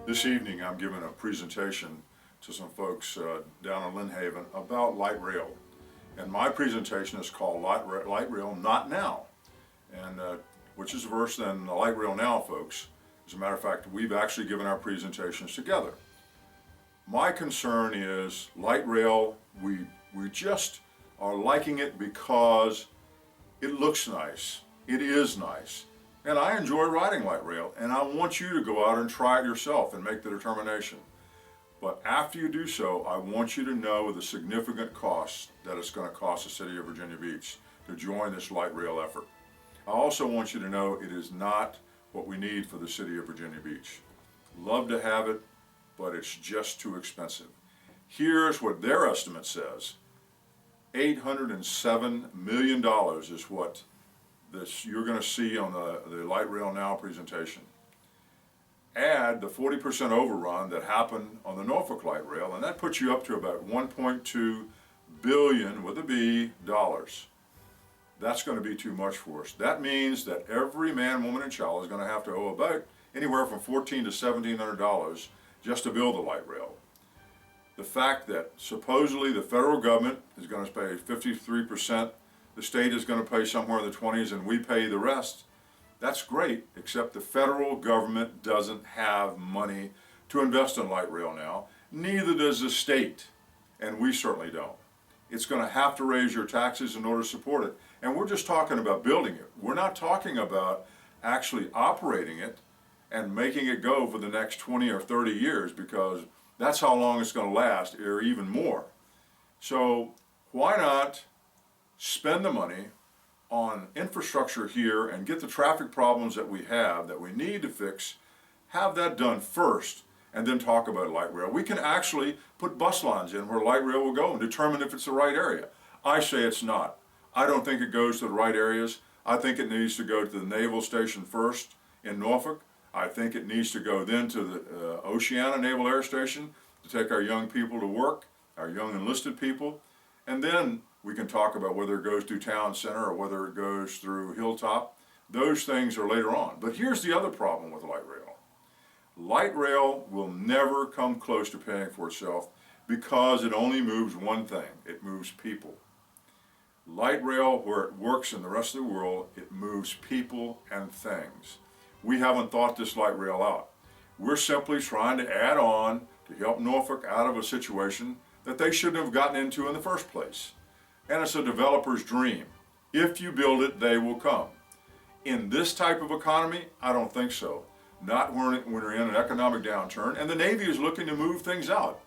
This evening I'm giving a presentation to some folks down in Lynnhaven about light rail. And my presentation is called Light Rail Not Now, and which is worse than the Light Rail Now, folks. As a matter of fact, we've actually given our presentations together. My concern is light rail, we just are liking it because it looks nice, it is nice. And I enjoy riding light rail, and I want you to go out and try it yourself and make the determination. But after you do so, I want you to know the significant cost that it's going to cost the city of Virginia Beach to join this light rail effort. I also want you to know it is not what we need for the city of Virginia Beach. Love to have it, but it's just too expensive. Here's what their estimate says. $807 million is what you're going to see on the Light Rail Now presentation. Add the 40% overrun that happened on the Norfolk Light Rail, and that puts you up to about $1.2 billion with a B dollars. That's going to be too much for us. That means that every man, woman, and child is going to have to owe about anywhere from $1,400 to $1,700 just to build a light rail. The fact that supposedly the federal government is going to pay 53%, the state is going to pay somewhere in the 20s, and we pay the rest, that's great, except the federal government doesn't have money to invest in light rail now. Neither does the state, and we certainly don't. It's going to have to raise your taxes in order to support it. And we're just talking about building it. We're not talking about actually operating it and making it go for the next 20 or 30 years, because that's how long it's going to last, or even more. So why not spend the money on infrastructure here and get the traffic problems that we have, that we need to fix, have that done first, and then talk about light rail. We can actually put bus lines in where light rail will go and determine if it's the right area. I say it's not. I don't think it goes to the right areas. I think it needs to go to the Naval Station first in Norfolk. I think it needs to go then to the Oceana Naval Air Station to take our young people to work, our young enlisted people, and then we can talk about whether it goes through Town Center or whether it goes through Hilltop. Those things are later on. But here's the other problem with light rail. Light rail will never come close to paying for itself because it only moves one thing. It moves people. Light rail, where it works in the rest of the world, it moves people and things. We haven't thought this light rail out. We're simply trying to add on to help Norfolk out of a situation that they shouldn't have gotten into in the first place. And it's a developer's dream. If you build it, they will come. In this type of economy, I don't think so. Not when we're in an economic downturn, and the Navy is looking to move things out.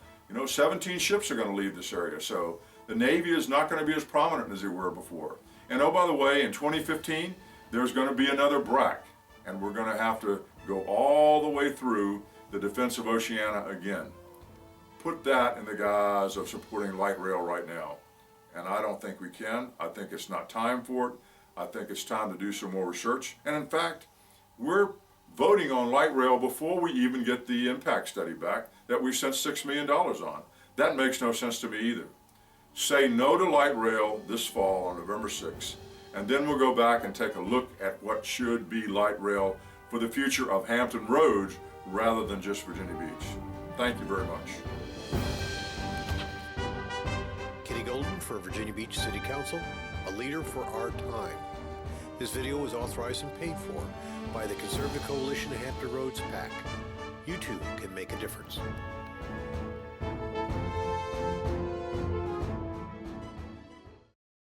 17 ships are going to leave this area, so the Navy is not going to be as prominent as they were before. And oh, by the way, in 2015, there's going to be another BRAC, and we're going to have to go all the way through the defense of Oceana again. Put that in the guise of supporting light rail right now. And I don't think we can. I think it's not time for it. I think it's time to do some more research. And in fact, we're voting on light rail before we even get the impact study back that we spent $6 million on. That makes no sense to me either. Say no to light rail this fall on November 6th, and then we'll go back and take a look at what should be light rail for the future of Hampton Roads rather than just Virginia Beach. Thank you very much. Golden for Virginia Beach City Council, a leader for our time. This video was authorized and paid for by the Conservative Coalition of Hampton Roads PAC. You too can make a difference.